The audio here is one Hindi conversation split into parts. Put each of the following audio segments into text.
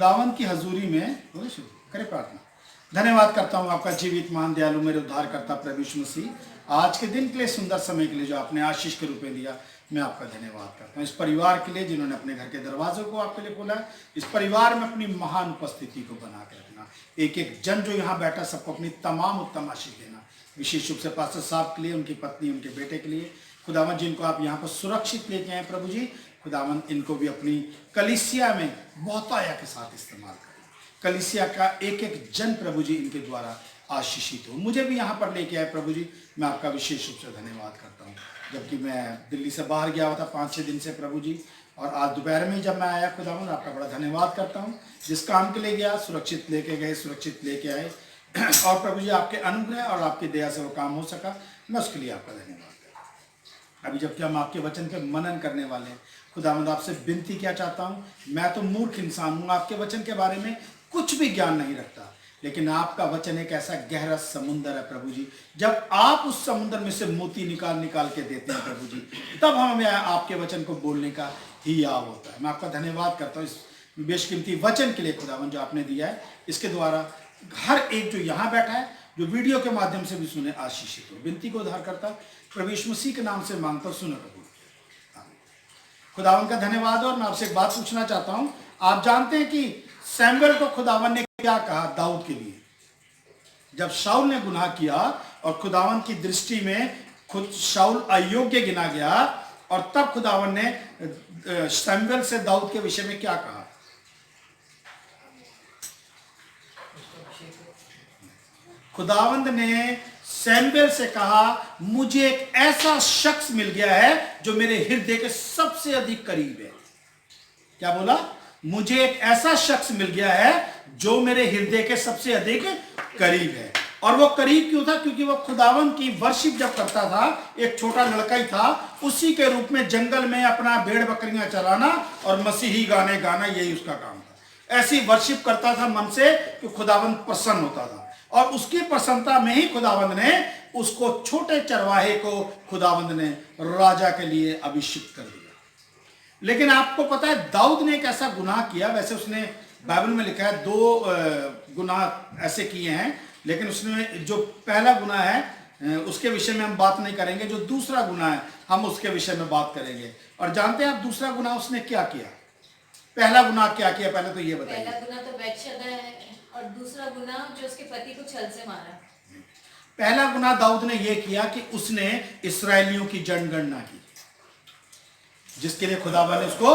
खुदावंद की हजूरी में करें प्रार्थना। धन्यवाद करता हूँ आपका जीवित महान दयालु मेरे उद्धारकर्ता प्रभु यीशु मसीह, आज के दिन के लिए, सुंदर समय के लिए जो आपने आशीष के रूप में दिया, मैं आपका धन्यवाद करता हूँ। इस परिवार के लिए जिन्होंने अपने घर के दरवाजों को आपके लिए खोला, इस परिवार में अपनी महान उपस्थिति को बना के रखना। एक एक जन जो यहाँ बैठा सबको अपनी तमाम उत्तम आशीष देना। विशेष रूप से पास्टर साहब के लिए, उनकी पत्नी, उनके बेटे के लिए खुदावन, जिनको आप यहाँ पर सुरक्षित लेके आए प्रभु जी, खुदावन इनको भी अपनी कलीसिया में बहुतायत के साथ इस्तेमाल करें। कलीसिया का एक एक जन प्रभु जी इनके द्वारा आशीषित हो। मुझे भी यहाँ पर लेके आए प्रभु जी, मैं आपका विशेष रूप से धन्यवाद करता हूँ। जबकि मैं दिल्ली से बाहर गया हुआ था 5-6 दिन से प्रभु जी, और आज दोपहर में जब मैं आया खुदावन, आपका बड़ा धन्यवाद करता हूँ। जिस काम के लिए गया सुरक्षित लेके गए, सुरक्षित लेके आए, और प्रभु जी आपके अनुग्रह और आपकी दया से वो काम हो सका, मैं उसके लिए आपका धन्यवाद करता हूँ। अभी जबकि हम आपके वचन पे मनन करने वाले हैं, खुदावंद आपसे विनती क्या चाहता हूँ, मैं तो मूर्ख इंसान हूँ, आपके वचन के बारे में कुछ भी ज्ञान नहीं रखता, लेकिन आपका वचन एक ऐसा गहरा समुंदर है प्रभु जी। जब आप उस समुंदर में से मोती निकाल निकाल के देते हैं प्रभु जी, तब हमें आपके वचन को बोलने का ही याव होता है। मैं आपका धन्यवाद करता हूँ इस बेशकीमती वचन के लिए खुदावन जो आपने दिया है। इसके द्वारा हर एक जो यहाँ बैठा है, जो वीडियो के माध्यम से भी सुने, आशीषित हो। विनती को उद्धार करता प्रभु यीशु मसीह के नाम से मांगता हूँ, सुनो प्रभु। खुदावन का धन्यवाद। और मैं आपसे एक बात पूछना चाहता हूँ, आप जानते हैं कि सैमुएल को खुदावन ने क्या कहा दाऊद के लिए? जब शाऊल ने गुनाह किया और खुदावन की दृष्टि में खुद शाऊल अयोग्य गिना गया, और तब खुदावन ने सैमुएल से दाऊद के विषय में क्या कहा? खुदावंद ने सैमुएल से कहा, मुझे एक ऐसा शख्स मिल गया है जो मेरे हृदय के सबसे अधिक करीब है। क्या बोला? मुझे एक ऐसा शख्स मिल गया है जो मेरे हृदय के सबसे अधिक करीब है। और वो करीब क्यों था? क्योंकि वो खुदावंद की वर्शिप जब करता था, एक छोटा लड़का ही था, उसी के रूप में जंगल में अपना भेड़ बकरियां चराना और मसीही गाने गाना, यही उसका काम था। ऐसी वर्शिप करता था मन से कि खुदावंद प्रसन्न होता था, और उसकी प्रसन्नता में ही खुदावंद ने उसको, छोटे चरवाहे को खुदावंद ने राजा के लिए अभिषिक्त कर दिया। लेकिन आपको पता है दाऊद ने एक ऐसा गुनाह किया। वैसे उसने बाइबल में लिखा है 2 गुनाह ऐसे किए हैं, लेकिन उसने जो पहला गुनाह है उसके विषय में हम बात नहीं करेंगे, जो दूसरा गुनाह है हम उसके विषय में बात करेंगे। और जानते हैं आप दूसरा गुनाह उसने क्या किया? पहला गुनाह क्या किया, पहले तो ये बताइए। पहला गुनाह तो बैतशेबा है, और दूसरा गुनाह जो उसके पति को छल से मारा। पहला गुनाह दाऊद ने यह किया कि उसने इस्राएलियों की जनगणना की, जिसके लिए खुदावन ने उसको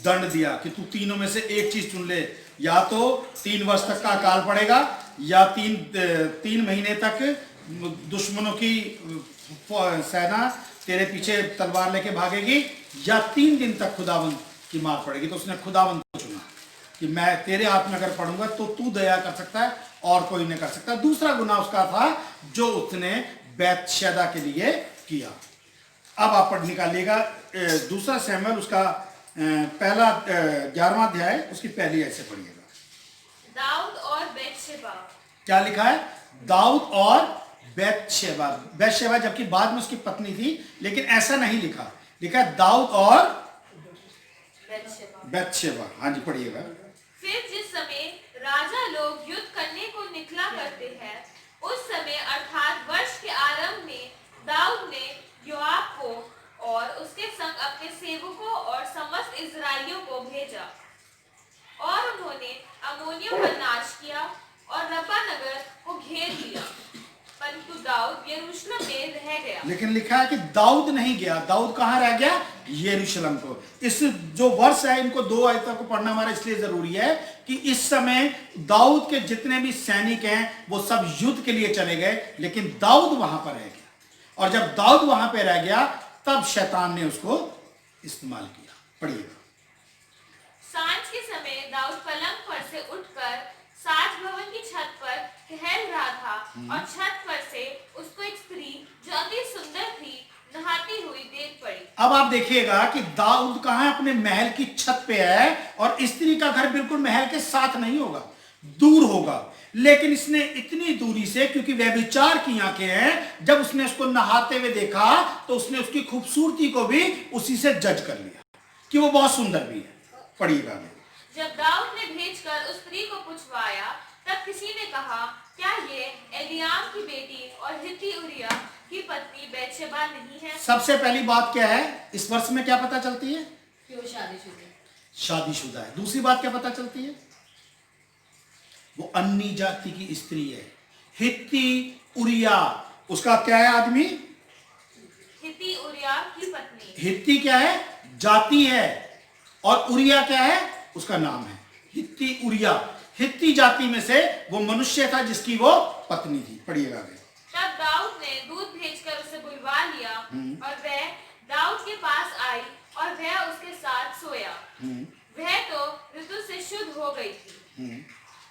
दंड दिया कि तू तीनों में से एक चीज चुन ले, या तो 3 वर्ष तक का अकाल पड़ेगा, या 3 महीने तक दुश्मनों की सेना तेरे पीछे तलवार लेके भागेगी, या 3 दिन तक खुदावन की मार पड़ेगी। तो उसने खुदावन को चुना कि मैं तेरे हाथ में अगर पढ़ूंगा तो तू दया कर सकता है और कोई नहीं कर सकता। दूसरा गुनाह उसका था जो उसने बैतशेबा के लिए किया। अब आप पढ़ निकालिएगा दूसरा सैमुएल उसका पहला 11वां अध्याय, उसकी पहली ऐसे पढ़िएगा। दाऊद और बैतशेबा। क्या लिखा है? दाऊद और बैतशेबा। बैतशेबा जबकि बाद में उसकी पत्नी थी, लेकिन ऐसा नहीं लिखा, लिखा है दाऊद और बैतशेबा। हाँ जी, पढ़िएगा। फिर जिस समय राजा लोग युद्ध करने को निकला करते हैं, उस समय अर्थात वर्ष के आरंभ में दाऊद ने योआब को और उसके संग अपने सेवकों और समस्त इजराइलियों को भेजा, और उन्होंने अम्मोनियों का नाश किया और रब्बा नगर को घेर लिया, परंतु दाऊद यरूशलेम में रह गया। लेकिन लिखा है कि दाऊद नहीं गया। दाऊद कहाँ रह गया? यरूशलेम को। इस जो वर्ष है, इनको 2 आयतों को पढ़ना हमारा इसलिए जरूरी है कि इस समय दाऊद के जितने भी सैनिक हैं वो सब युद्ध के लिए चले गए, लेकिन दाऊद वहां पर रह गया। और जब दाऊद वहां पे रह गया, तब शैतान ने उसको इस्तेमाल किया। पढ़िए। सांझ के समय दाऊद पलंग पर से उठकर साज भवन की छत पर टहल रहा था, और छत पर से उसको एक स्त्री जो अति सुंदर थी नहाती हुई देख पड़ी। अब आप देखिएगा कि दाऊद कहाँ अपने महल की छत पे है, और स्त्री का घर बिल्कुल महल के साथ नहीं होगा, दूर होगा। लेकिन इसने इतनी दूरी से, क्योंकि व्यभिचार की आंखें हैं, जब उसने उसको नहाते हुए देखा तो उसने उसकी खूबसूरती को भी उसी से जज कर लिया कि वो बहुत सुंदर भी है। पढ़िएगा। जब दाऊद ने भेजकर उस स्त्री को पूछवाया, तब किसी ने कहा, क्या ये एलियाम की बेटी और हित्ती उरिया की पत्नी बैतशेबा नहीं है? सबसे पहली बात क्या है इस वर्ष में, क्या पता चलती है? कि वो शादीशुदा है। शादीशुदा है। दूसरी बात क्या पता चलती है? वो अन्य जाति की स्त्री है। हित्ती उरिया, उसका क्या है आदमी? हित्ती उरिया की पत्नी। हित्ती क्या है? जाति है। और उरिया क्या है? उसका नाम है। हित्ती उरिया, हित्ती जाति में से वो मनुष्य था जिसकी वो पत्नी थी। पढ़िएगा आगे। तब दाऊद ने दूत भेजकर उसे बुलवा लिया और वह दाऊद के पास आई और वह उसके साथ सोया। वह तो ऋतु से शुद्ध हो गई थी।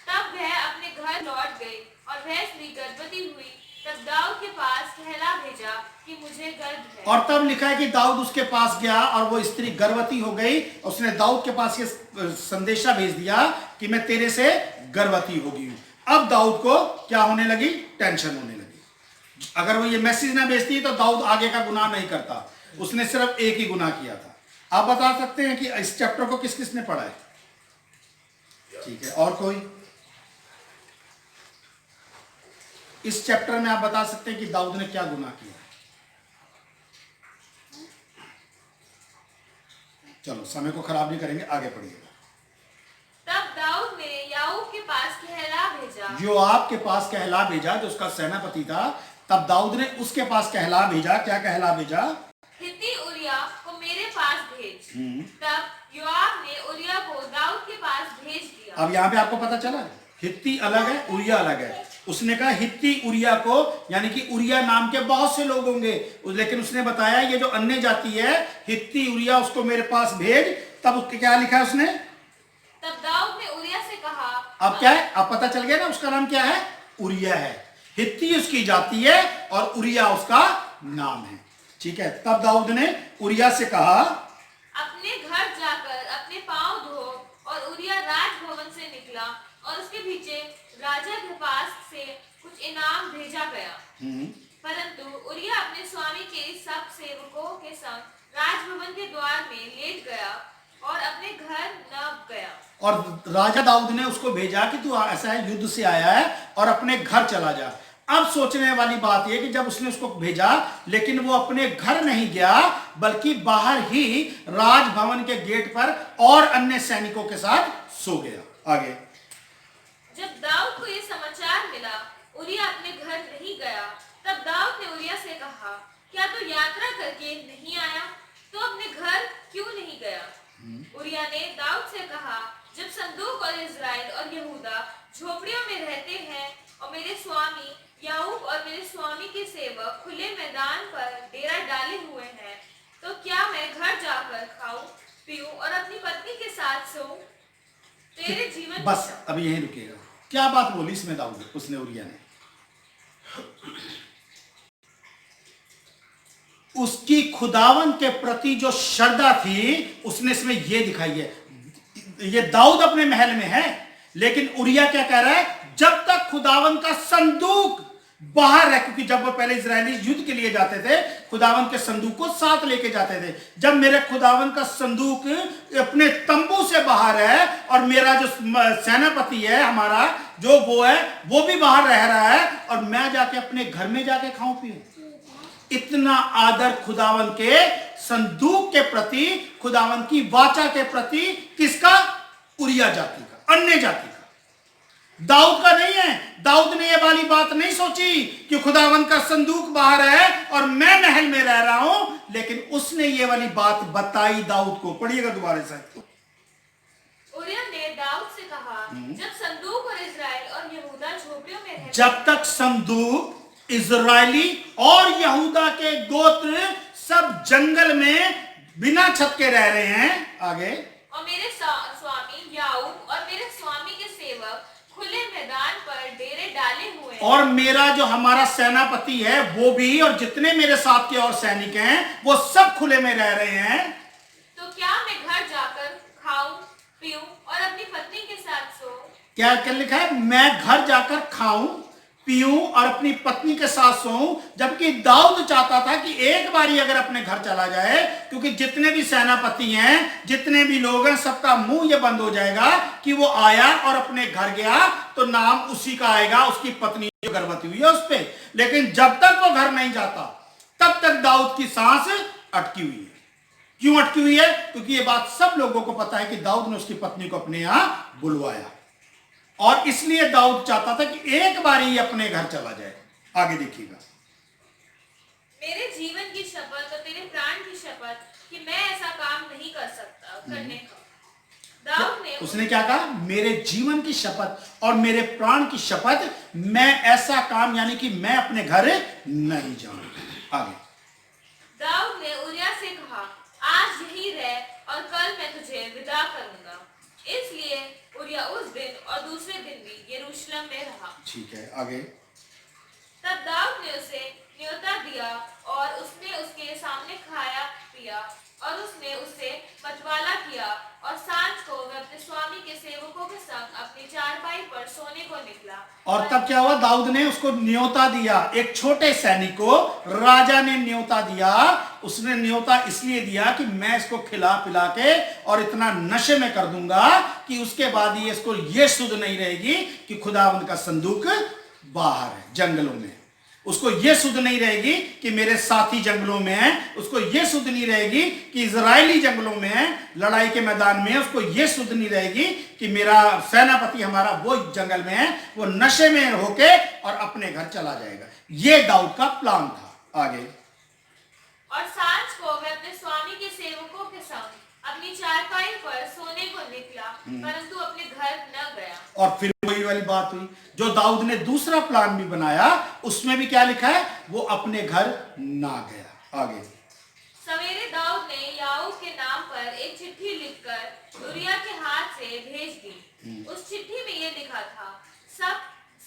तब वह अपने घर लौट गई और वह स्त्री गर्भवती हुई। तब दाऊद के पास कहला भेजा कि मुझे गर्भ है। और तब लिखा है कि दाऊद उसके पास गया और वो स्त्री गर्भवती हो गई। उसने दाऊद के पास ये संदेशा भेज दिया कि मैं तेरे से गर्भवती हो गई हूं। अब दाऊद को क्या होने लगी? टेंशन होने लगी। अगर वो ये मैसेज ना भेजती तो दाऊद आगे का गुनाह नहीं करता। उसने सिर्फ एक ही गुनाह किया था। आप बता सकते हैं कि इस चैप्टर को किस किसने पढ़ा है? ठीक है, और कोई इस चैप्टर में आप बता सकते हैं कि दाऊद ने क्या गुनाह किया? चलो समय को खराब नहीं करेंगे, आगे पढ़िएगा। तब दाऊद ने याऊब के पास कहला भेजा। योआब के पास कहला भेजा, जो उसका सेनापति था। तब दाऊद ने उसके पास कहला भेजा। क्या कहला भेजा? हित्ती उरिया को मेरे पास भेज। तब योआब ने उरिया को दाऊद के पास भेज दिया। अब यहाँ पे आपको पता चला, हित्ती अलग है, उरिया अलग है। उसने कहा हित्ती उरिया को, यानी कि उरिया नाम के बहुत से लोग होंगे, लेकिन उसने बताया ये जो अन्य जाति है, हित्ती उरिया, उसको मेरे पास भेज। तब उसके क्या लिखा है उसने? तब दाऊद ने उरिया से कहा। अब क्या है? अब पता चल गया ना, उसका नाम क्या है? उरिया है। हित्ती उसकी जाति है और उरिया उसका नाम है। ठीक है, तब दाऊद ने उरिया से कहा, अपने घर जाकर अपने पांव धो। और उरिया राजभवन से निकला और उसके पीछे राजा के पास से कुछ इनाम भेजा गया। परंतु उरिया अपने स्वामी के सब सेवकों के संग राजभवन के द्वार में लेट गया और अपने घर न गया। और राजा दाऊद ने उसको भेजा कि तू ऐसा है, युद्ध से आया है और अपने घर चला जा। अब सोचने वाली बात यह कि जब उसने उसको भेजा, लेकिन वो अपने घर नहीं गया, बल्कि बाहर ही राजभवन के गेट पर और अन्य सैनिकों के साथ सो गया। आगे। जब दाऊद को यह समाचार मिला, उरिया अपने घर नहीं गया। तब दाऊद ने उरिया से कहा, क्या तू यात्रा करके नहीं आया? तो अपने घर क्यों नहीं गया? उरिया ने दाऊद से कहा, जब संदूक और इजराइल और यहूदा झोपड़ियों में रहते हैं और मेरे स्वामी याऊब और मेरे स्वामी के सेवक खुले मैदान पर डेरा डाले हुए हैं, तो क्या मैं घर जाकर खाऊं, पीऊं और अपनी पत्नी के साथ सोऊं? तेरे जीवन बस अभी यहीं रुकेगा। क्या बात बोली इसमें दाऊद उसने, उरिया ने? उसकी खुदावन के प्रति जो श्रद्धा थी, उसने इसमें यह दिखाई है। ये दाऊद अपने महल में है, लेकिन उरिया क्या कह रहा है? जब तक खुदावन का संदूक बाहर है, क्योंकि जब वो पहले इजरायली युद्ध के लिए जाते थे, खुदावन के संदूक को साथ लेके जाते थे। जब मेरे खुदावन का संदूक अपने तंबू से बाहर है और मेरा जो सेनापति है हमारा, जो वो है, वो भी बाहर रह रहा है, और मैं जाके अपने घर में जाके खाऊं पीऊं। इतना आदर खुदावन के संदूक के प्रति, खुदावन की वाचा के प्रति किसका? उरिया जाति का, अन्य जाति का। दाऊद का नहीं है। दाऊद ने ये वाली बात नहीं सोची कि खुदावन का संदूक बाहर है और मैं महल में रह रहा हूं, लेकिन उसने ये वाली बात बताई दाऊद को। पढ़िएगा दोबारा से। उरिया ने दाऊद से कहा, जब संदूक और इजराइल और यहूदा झोपड़ियों में रहते, जब तक संदूक, इजरायली और यहूदा के गोत्र सब जंगल में बिना छत के रह रहे हैं। आगे। और मेरे स्वामी याऊब और मेरे स्वामी के सेवक खुले मैदान पर डेरे डाले हुए हैं। और मेरा जो हमारा सेनापति है वो भी, और जितने मेरे साथ के और सैनिक हैं, वो सब खुले में रह रहे हैं। तो क्या मैं घर जाकर खाऊं, पीऊं और अपनी पत्नी के साथ सोऊं? क्या क्या लिखा है? मैं घर जाकर खाऊं, पीऊं और अपनी पत्नी के साथ सोऊं, जबकि दाऊद चाहता था कि एक बारी अगर अपने घर चला जाए, क्योंकि जितने भी सेनापति हैं, जितने भी लोग हैं, सबका मुंह ये बंद हो जाएगा कि वो आया और अपने घर गया तो नाम उसी का आएगा, उसकी पत्नी जो गर्भवती हुई है उस पे। लेकिन जब तक वो घर नहीं जाता तब तक दाऊद की सांस अटकी हुई है। क्यों अटकी हुई है? क्योंकि ये बात सब लोगों को पता है कि दाऊद ने उसकी पत्नी को अपने यहां बुलवाया, और इसलिए दाऊद चाहता था कि एक बार ही अपने घर चला जाए। आगे देखिएगा। मेरे जीवन की शपथ और तेरे प्राण की शपथ कि मैं ऐसा काम नहीं कर सकता करने का। दाऊद ने उसने क्या कहा? मेरे जीवन की शपथ और मेरे प्राण की शपथ, मैं ऐसा काम, यानी कि मैं अपने घर नहीं जाऊंगा। आगे। दाऊद ने उरिया से कहा, आज यहीं रह और कल मैं तुझे विदा करूंगा। इसलिए उरिया उस दिन और दूसरे दिन भी यरूशलेम में रहा। ठीक है, आगे। तब दाऊद ने उसे न्योता दिया और उसने उसके सामने खाया पिया, और उसने उसे मतवाला किया, और सांझ को वह अपने स्वामी के सेवकों के संग अपनी चारपाई पर सोने को निकला। और तब क्या हुआ? दाऊद ने उसको न्योता दिया, एक छोटे सैनिक को राजा ने न्योता दिया। उसने न्योता इसलिए दिया कि मैं इसको खिला पिला के और इतना नशे में कर दूंगा कि उसके बाद ये इसको ये सुध नहीं रहेगी कि खुदावंद का संदूक बाहर है जंगलों में। उसको ये सुध नहीं रहेगी कि मेरे साथी जंगलों में हैं। उसको ये सुध नहीं रहेगी कि इजरायली जंगलों में हैं, लड़ाई के मैदान में। उसको ये सुध नहीं रहेगी कि मेरा सेनापति हमारा वो जंगल में है। वो नशे में होके और अपने घर चला जाएगा। ये दाऊद का प्लान था। आगे। और सांझ को वह अपने स्वामी के सेवकों के संग अपनी चारपाई पर सोने को निकला, परंतु अपने घर न गया। और फिर वही वाली बात हुई जो दाऊद ने दूसरा प्लान भी बनाया, उसमें भी क्या लिखा है? वो अपने घर ना गया। आगे। सवेरे दाऊद ने याऊब के नाम पर एक चिट्ठी लिखकर उरिया के हाथ से भेज दी। उस चिट्ठी में यह लिखा था,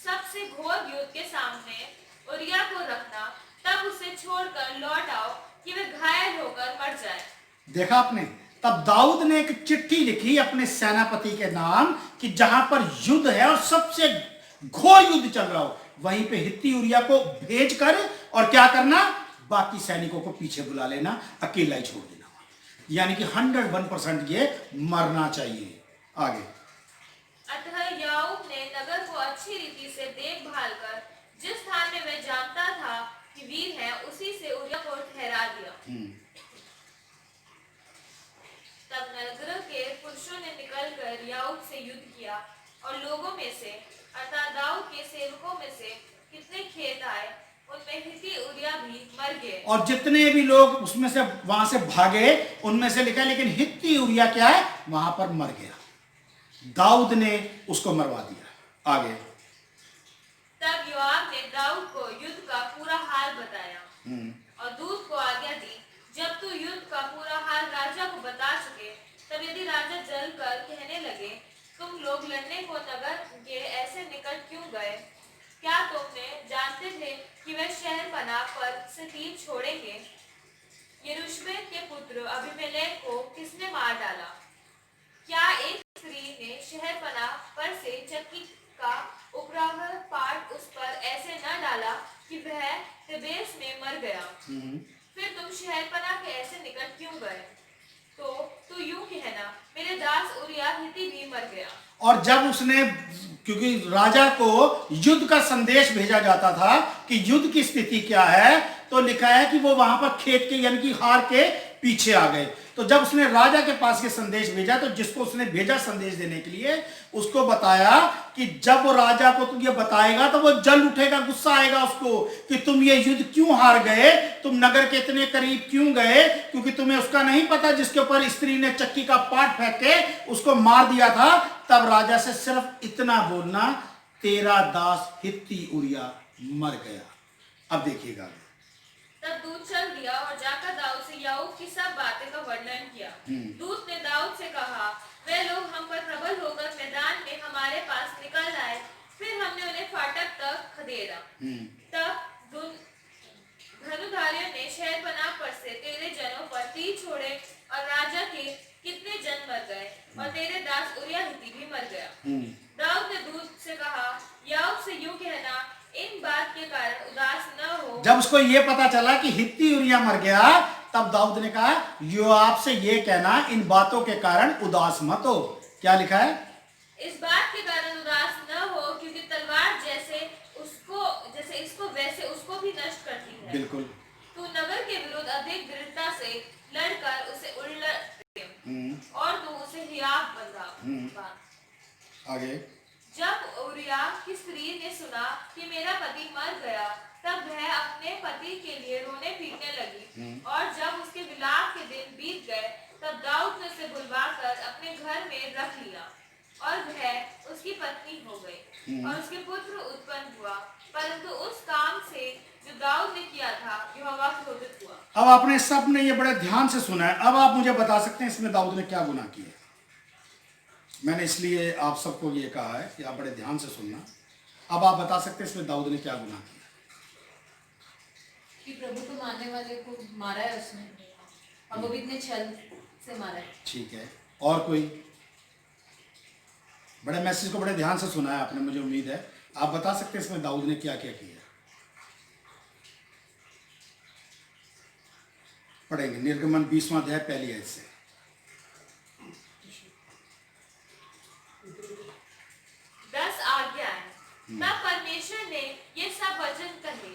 सबसे घोर युद्ध के सामने उरिया को रखना, तब उसे छोड़कर लौट आओ कि वह घायल होकर मर जाए। देखा आपने? तब दाऊद ने एक चिट्ठी लिखी अपने सेनापति के नाम कि जहां पर युद्ध है और सबसे घोर युद्ध चल रहा हो, वहीं पे हित्ती उरिया को भेज कर और क्या करना? बाकी सैनिकों को पीछे बुला लेना, अकेला ही छोड़ देना। यानी कि 101% ये मरना चाहिए। आगे। अतः याऊब ने नगर को अच्छी रीति से देखभाल कर जिस स्थान में वह जानता था कि वीर है, उसी से उरिया को ठहरा दिया। तब नगर के पुरुषों ने निकलकर याऊब से युद्ध किया, और लोगों में से अर्थात दाऊद के सेवकों में से कितने खेत आए, उनमें हित्ती उरिया भी मर गए। और जितने भी लोग उसमें से वहां से भागे, उनमें से लिखा, लेकिन हित्ती उरिया क्या है? वहां पर मर गया। दाऊद ने उसको मरवा दिया। आगे। तब योआब ने दाऊद को युद्ध का पूरा हाल बताया, और दूत को आज्ञा दी, जब तू युद्ध का पूरा हाल राजा को बता चुके, तब यदि राजा जलकर कहने लगे, तुम लोग लड़ने को नगर के ऐसे निकट क्यों गए? क्या तुमने जानते थे कि वह शहरपनाह पर से तीर छोड़ेंगे? यरूशलेम के पुत्र अबीमेलेक को किसने मार डाला? क्या एक स्त्री ने शहरपनाह पर से चक्की का उपराह पाट उस पर ऐसे न डाला कि वह तिबेस में मर गया? फिर तुम शहरपनाह के ऐसे निकट क्यों गए? तो तू यूं कहना, मेरे दास उरिया हित्ती भी मर गया। और जब उसने, क्योंकि राजा को युद्ध का संदेश भेजा जाता था कि युद्ध की स्थिति क्या है, तो लिखा है कि वो वहां पर खेत के यानी कि हार के पीछे आ गए। तो जब उसने राजा के पास ये संदेश भेजा, तो जिसको उसने भेजा संदेश देने के लिए, उसको बताया कि जब वो राजा को तुम ये बताएगा तो वो जल उठेगा, गुस्सा आएगा उसको कि तुम ये युद्ध क्यों हार गए, तुम नगर के इतने करीब क्यों गए, क्योंकि तुम्हें उसका नहीं पता जिसके ऊपर स्त्री ने चक्की का पाट फेंक के उसको मार दिया था। तब राजा से सिर्फ इतना बोलना, तेरा दास हित्ती उरिया मर गया। अब देखिएगा। तब दूत चल दिया और जाकर दाऊद से याऊब की सब बातें का वर्णन किया। दूत ने दाऊद से कहा, वे लोग हम पर प्रबल होकर मैदान में हमारे पास निकल आए, फिर हमने उन्हें फाटक तक खदेड़ा। तब धनुधारियों ने शहरपनाह पर से तेरे जनों पर तीर छोड़े, और राजा के कितने जन मर गए, और तेरे दास उरिया हित्ती भी मर गया। दाऊद ने दूत से कहा, याऊब से यूं कहना, इन बात के कारण उदास न हो। जब उसको ये पता चला कि हित्ती उरिया मर गया, तब दाऊद ने कहा योआब से ये कहना इन बातों के कारण उदास मत हो। क्या लिखा है? इस बात के कारण उदास न हो, क्योंकि तलवार जैसे इसको वैसे उसको भी नष्ट करती है। बिल्कुल। तू नगर के विरुद्ध अधिक दृढ़ता से लड़कर उसे उलट और तू उसे हियाव बंधा। आगे। जब उरिया की स्त्री ने सुना कि मेरा पति मर गया, तब वह अपने पति के लिए रोने पीटने लगी। और जब उसके विलाप के दिन बीत गए, तब दाऊद ने उसे बुलवाकर अपने घर में रख लिया और वह उसकी पत्नी हो गई और उसके पुत्र उत्पन्न हुआ। परंतु उस काम से जो दाऊद ने किया था, यहोवा क्रोधित हुआ। अब आपने सबने ये बड़े ध्यान से सुना है। अब आप मुझे बता सकते हैं इसमें दाऊद ने क्या गुनाह किया? मैंने इसलिए आप सबको ये कहा है कि आप बड़े ध्यान से सुनना। अब आप बता सकते हैं इसमें दाऊद ने क्या गुनाह किया? कि प्रभु को मारने वाले को मारा है उसने, और वो भी इतने छल से मारा है। ठीक है, और कोई? बड़े मैसेज को बड़े ध्यान से सुना है आपने, मुझे उम्मीद है। आप बता सकते हैं इसमें दाऊद ने क्या क्या किया? पढ़ेंगे निर्गमन 20वां अध्याय पहली आयत से। तब परमेश्वर ने ये सब वचन कहे,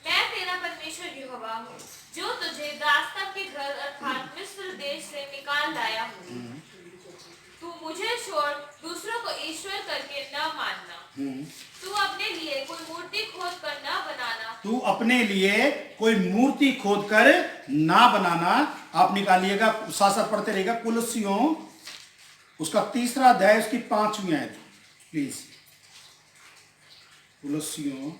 मैं तेरा परमेश्वर यहोवा हूँ, जो तुझे दासता के घर अर्थात मिस्र देश से निकाल लाया हूँ। तू मुझे छोड़ दूसरों को ईश्वर करके न मानना। तू अपने लिए कोई मूर्ति खोद कर न बनाना। तू अपने लिए कोई मूर्ति खोद कर ना बनाना। आप निकालिएगा, साथ साथ पढ़ते रहेगा। कुलसियों उसका 3रा अध्याय उसकी 5वीं आयत प्लीज। कुलसियों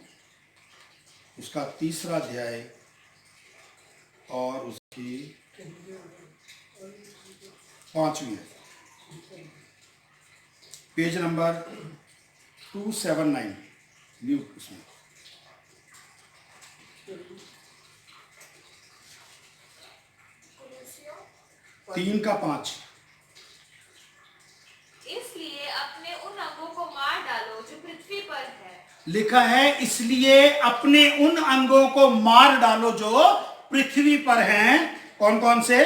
उसका 3रा अध्याय और उसकी 5वीं आयत, पेज नंबर 279 न्यू उसमें। 3:5। इसलिए अपने उन अंगों को मार डालो जो पृथ्वी पर है। लिखा है इसलिए अपने उन अंगों को मार डालो जो पृथ्वी पर हैं। कौन कौन से?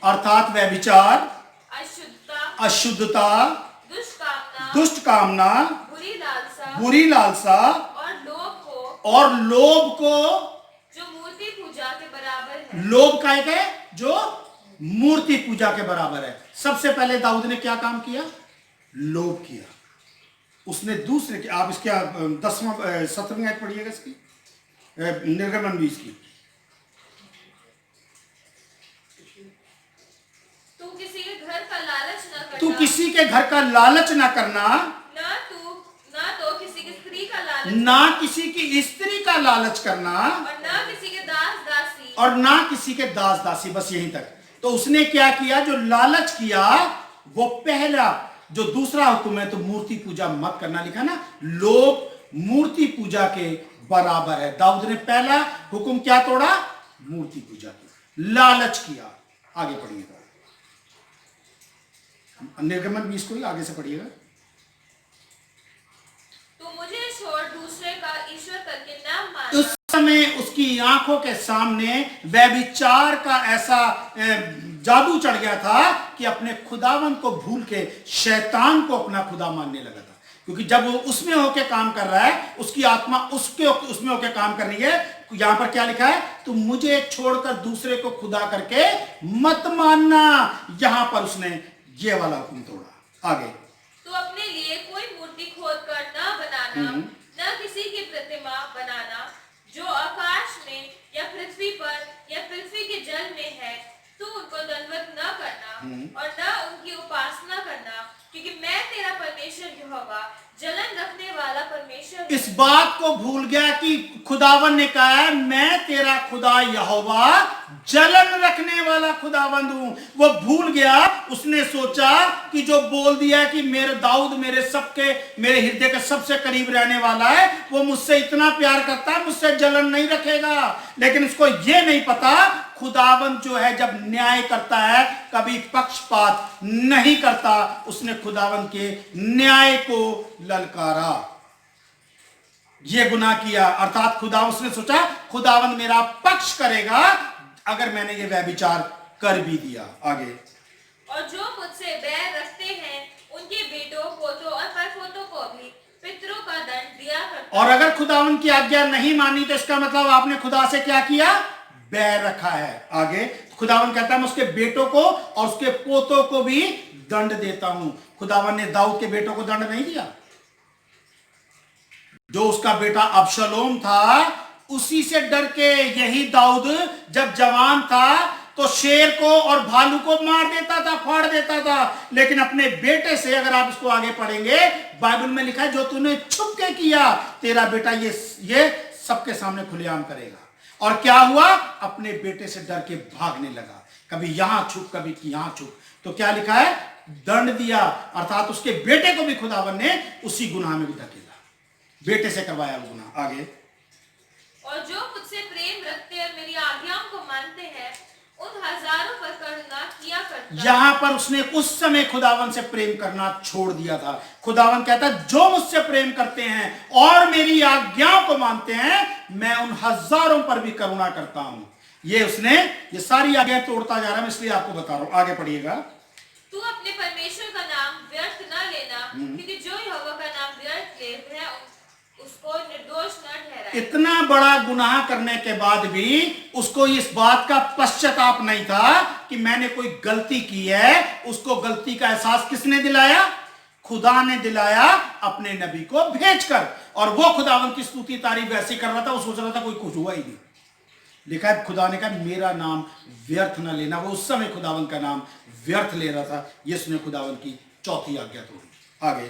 अर्थात व्यभिचार, अशुद्धता, दुष्ट कामना, बुरी लालसा और लोभ को जो मूर्ति पूजा के बराबर है। लोभ का है जो मूर्ति पूजा के बराबर है। सबसे पहले दाऊद ने क्या काम किया? लोभ किया। उसने दूसरे की, आप इसके 17वीं आयत पढ़िएगा इसकी, निर्गमन 20 की। तू किसी के घर का लालच न करना। तू किसी के घर का लालच ना करना। ना तो किसी की स्त्री का लालच, ना किसी की स्त्री का लालच करना, और ना किसी के दास दासी, और ना किसी के दास दासी। बस यहीं तक। तो उसने क्या किया? जो लालच किया वो पहला। जो दूसरा हुक्म है तो मूर्ति पूजा मत करना, लिखा ना, लोभ मूर्ति पूजा के बराबर है। दाऊद ने पहला हुक्म क्या तोड़ा? मूर्ति पूजा की, लालच किया। आगे पढ़िएगा, निर्गमन 20 को ही आगे से पढ़िएगा। तू मुझे छोड़ दूसरे का ईश्वर करके न मानना। उस समय उसकी आंखों के सामने व्यभिचार का ऐसा जादू चढ़ गया था कि अपने खुदावन को भूल के शैतान को अपना खुदा मानने लगा था। क्योंकि जब वो उसमें होके काम कर रहा है, उसकी आत्मा उसमें होके काम कर रही है। यहां पर क्या लिखा है? तुम मुझे छोड़कर दूसरे को खुदा करके मत मानना। यहां पर उसने ये वाला हुक्म तोड़ा। आगे, तू अपने लिए कोई मूर्ति खोद कर न बनाना, न किसी की प्रतिमा बनाना जो आकाश में या पृथ्वी पर या पृथ्वी के जल में है। तू उनको दंडवत न करना और न उनकी उपासना करना, क्योंकि मैं तेरा परमेश्वर यहोवा जलन रखने वाला परमेश्वर। इस बात को भूल गया कि खुदावन ने कहा है मैं तेरा खुदा यहोवा जलन रखने वाला खुदावंद हूं। वो भूल गया। उसने सोचा कि जो बोल दिया कि मेरे दाऊद मेरे हृदय के सबसे करीब रहने वाला है, वो मुझसे इतना प्यार करता है, मुझसे जलन नहीं रखेगा। लेकिन उसको ये नहीं पता खुदावंद जो है जब न्याय करता है कभी पक्षपात नहीं करता। उसने खुदावंद के न्याय को ललकारा। ये गुनाह किया, अर्थात खुदा उसने सोचा खुदावंद मेरा पक्ष करेगा अगर मैंने ये व्यभिचार कर भी दिया। आगे, और जो मुझसे बैर रखते हैं उनके बेटों, पोतों और परपोतों को भी पितरों का दंड दिया करता। और अगर खुदावंद की आज्ञा नहीं मानी तो इसका मतलब आपने खुदा से क्या किया? बैर रखा है। आगे खुदावंद कहता है मैं उसके बेटों को और उसके पोतों को भी दंड देता हूं। खुदावंद ने दाऊद के बेटों को दंड नहीं दिया? जो उसका बेटा अबशलोम था, उसी से डर के यही दाऊद जब जवान था तो शेर को और भालू को मार देता था, फाड़ देता था। लेकिन अपने बेटे से, अगर आप इसको आगे पढ़ेंगे, बाइबल में लिखा है जो तूने छुप के किया तेरा बेटा ये सबके सामने खुलेआम करेगा। और क्या हुआ? अपने बेटे से डर के भागने लगा, कभी यहां छुप कभी यहां छुप। तो क्या लिखा है? दंड दिया, अर्थात उसके बेटे को भी खुदावन ने उसी गुनाह में भी धकेला, बेटे से करवाया वो गुनाह। आगे, और जो मुझसे प्रेम रखते और मेरी आज्ञाओं को मानते हैं उन हजारों पर करुणा किया करता। यहां पर उसने उस समय खुदावन से प्रेम करना छोड़ दिया था। खुदावन कहता है जो मुझसे प्रेम करते हैं और मेरी आज्ञाओं को मानते हैं मैं उन हजारों पर भी करुणा करता हूं। ये सारी आज्ञाएं तोड़ता जा रहा है, मैं इसलिए आपको बता रहा हूं। आगे पढ़िएगा। तू अपने परमेश्वर का नाम व्यर्थ न लेना, क्योंकि जो यहोवा का नाम व्यर्थ ले वह उसको निर्दोष न ठहराए। इतना बड़ा गुनाह करने के बाद भी उसको इस बात का पश्चाताप नहीं था कि मैंने कोई गलती की है। उसको गलती का एहसास किसने दिलाया? खुदा ने दिलाया, अपने नबी को भेजकर। और वो खुदावन की स्तुति तारीफ वैसे कर रहा था, वो सोच रहा था कोई कुछ हुआ ही नहीं। लिखा है खुदा ने कहा मेरा नाम व्यर्थ न लेना। वो उस समय खुदावन का नाम व्यर्थ ले रहा था। यीशु ने खुदावन की चौथी आज्ञा तोड़ी। आगे,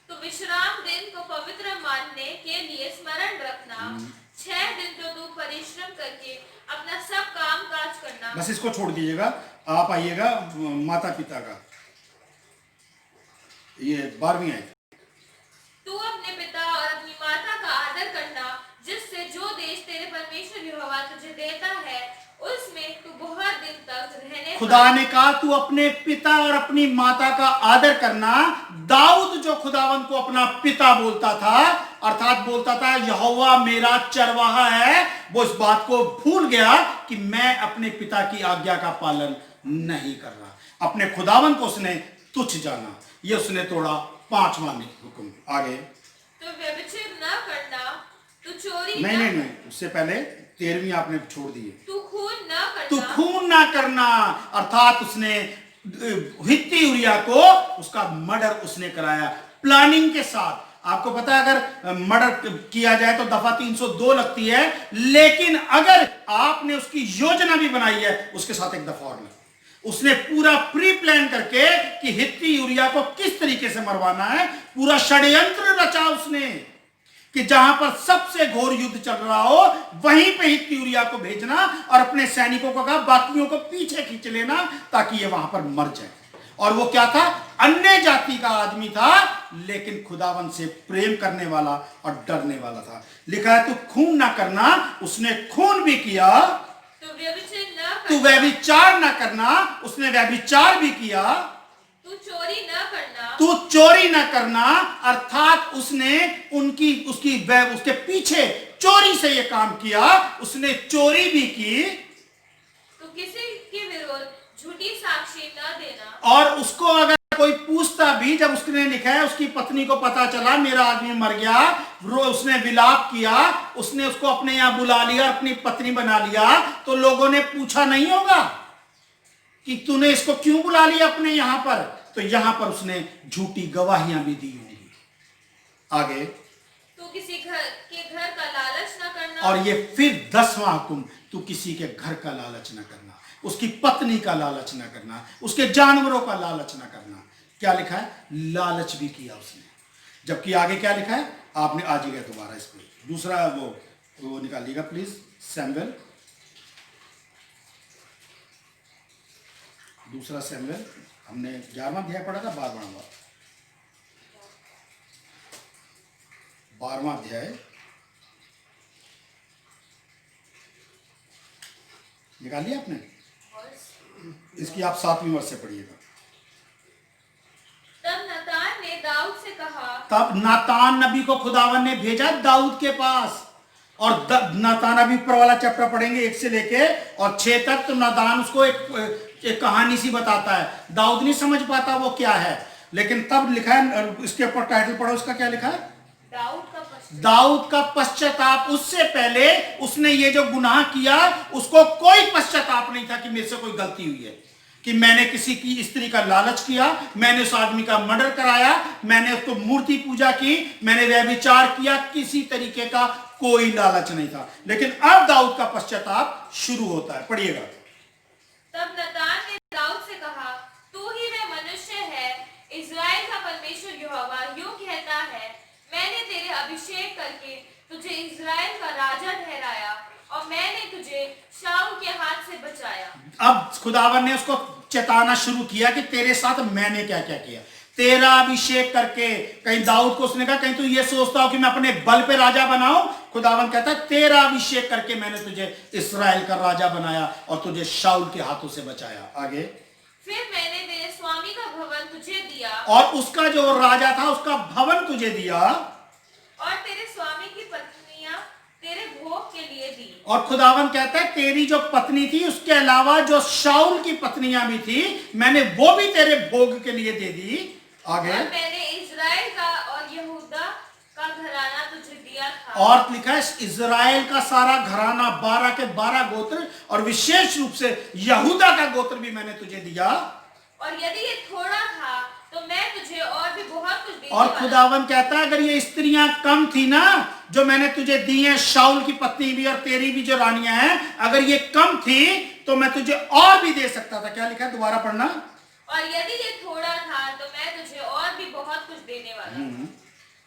तो विश्राम दिन को पवित्र मानने के लिए स्मरण रखना, 6 दिन तो तू परिश्रम करके अपना सब काम काज करना। बस इसको छोड़ दीजिएगा, आप आइएगा माता पिता का, ये 12वीं आयत। तू अपने पिता और अपनी माता का आदर करना, जिससे जो देश तेरे परमेश्वर यहोवा तुझे देता है उसमें तू बहुत दिन तक रहने। खुदा ने कहा तू अपने पिता और अपनी माता का आदर करना। दाऊद जो खुदावन को अपना पिता बोलता था, अर्थात बोलता था यहोवा मेरा चरवाहा है, वो इस बात को भूल गया कि मैं अपने पिता की आज्ञा का पालन नहीं कर रहा। अपने खुदावन को उसने तुच्छ जाना। ये उसने तोड़ा 5वां हुक्म। आगे, तो व्यभिचार न करना, तू चोरी नहीं, उससे पहले 13वीं आपने छोड़ दी है। तू खून न करना। तू खून ना करना, अर्थात उसने हित्ती उरिया को उसका मर्डर उसने कराया प्लानिंग के साथ। आपको पता है अगर मर्डर किया जाए तो दफा 302 लगती है, लेकिन अगर आपने उसकी योजना भी बनाई है उसके साथ एक दफा और लगती है। उसने पूरा प्री प्लान करके कि हित्ती उरिया को किस तरीके से मरवाना है, पूरा षड्यंत्र रचा उसने कि जहां पर सबसे घोर युद्ध चल रहा हो वहीं पे हित्ती उरिया को भेजना और अपने सैनिकों को कहा बाकियों को पीछे खींच लेना ताकि ये वहां पर मर जाए। और वो क्या था? अन्य जाति का आदमी था, लेकिन खुदावन से प्रेम करने वाला और डरने वाला था। लिखा है तू खून ना करना, उसने खून भी किया। तू व्यभिचार ना करना, उसने व्यभिचार भी किया। तू चोरी न करना। तू चोरी न करना, अर्थात उसने उसके पीछे चोरी से यह काम किया। उसने चोरी भी की। तू किसी के विरुद्ध झूठी साक्षी न देना। और उसको अगर कोई पूछता भी, जब उसने लिखा है उसकी पत्नी को पता चला मेरा आदमी मर गया, उसने विलाप किया, उसने उसको अपने यहां बुला लिया, अपनी पत्नी बना लिया, तो लोगों ने पूछा नहीं होगा कि तूने इसको क्यों बुला लिया अपने यहां पर? तो यहां पर उसने झूठी गवाहियां भी दी होंगी। आगे, तू किसी के घर का लालच न करना। और ये फिर 10वां हुक्म, तू किसी के घर का लालच न करना, उसकी पत्नी का लालच न करना, उसके जानवरों का लालच न करना। क्या लिखा है? लालच भी किया उसने। जबकि आगे क्या लिखा है? आपने आज ही गया दोबारा इस पर दूसरा वो निकालिएगा प्लीज। सैमुएल, दूसरा सैमुएल, हमने 11वां अध्याय पढ़ा था, 12वां अध्याय निकाल लिया आपने? इसकी आप 7वीं वर्ष से पढ़िएगा। तब नातान ने दाऊद से कहा, तब नातान नबी को खुदावन ने भेजा दाऊद के पास, और नातान नबी ऊपर वाला चैप्टर पढ़ेंगे 1 से लेके और 6 तक, तो नातान उसको एक कहानी सी बताता है। दाऊद नहीं समझ पाता वो क्या है, लेकिन तब लिखा है, इसके ऊपर टाइटल पढ़ो, उसका क्या लिखा है? दाऊद का पश्चाताप। उससे पहले उसने ये जो गुनाह किया उसको कोई पश्चाताप नहीं था कि मेरे से कोई गलती हुई है, कि मैंने किसी की स्त्री का लालच किया, मैंने उस आदमी का मर्डर कराया, मैंने उसको मूर्ति पूजा की, मैंने व्यभिचार किया, किसी तरीके का कोई लालच नहीं था। लेकिन अब दाऊद का पश्चाताप शुरू होता है, पढ़िएगा। तब नातान ने दाऊद से कहा, तू ही वह मनुष्य है, इस्राएल का परमेश्वर यहोवा यूं कहता है, मैंने तेरे अभिषेक करके तुझे इस्राएल का राजा ठहराया और मैंने तुझे शाऊल के हाथ से बचाया। अब खुदावन ने उसको चेताना शुरू किया कि तेरे साथ मैंने क्या क्या किया, तेरा अभिषेक करके। कहीं दाऊद को उसने कहा कहीं तू ये सोचता हो कि मैं अपने बल पे राजा बनाऊं। खुदावन कहता है तेरा अभिषेक करके मैंने तुझे इस्राएल का राजा बनाया और तुझे शाऊल के हाथों से बचाया। आगे, फिर मैंने तेरे स्वामी का भवन तुझे दिया, और उसका जो राजा था उसका भवन तुझे दिया, और तेरे स्वामी की पत्नियां तेरे भोग के लिए दी। और खुदावन कहता है तेरी जो पत्नी थी उसके अलावा जो शाऊल की पत्नियां भी थी मैंने वो भी तेरे भोग के लिए दे दी। आगे, और मैंने इस्राएल का और यहूदा का घराना तुझे दिया था। और लिखा है इजराइल का सारा घराना, 12 के 12 गोत्र, और विशेष रूप से यहूदा का गोत्र भी मैंने तुझे दिया। और यदि ये थोड़ा था तो मैं तुझे और भी बहुत कुछ देने और वाला। खुदावन कहता है अगर ये स्त्रियां कम थी ना जो मैंने तुझे दी हैं, शाऊल की पत्नी भी और तेरी भी जो रानियां हैं, अगर ये कम थी तो मैं तुझे और भी दे सकता था। क्या लिखा है, दोबारा पढ़ना। और यदि ये थोड़ा था तो मैं तुझे और भी बहुत कुछ देने वाला।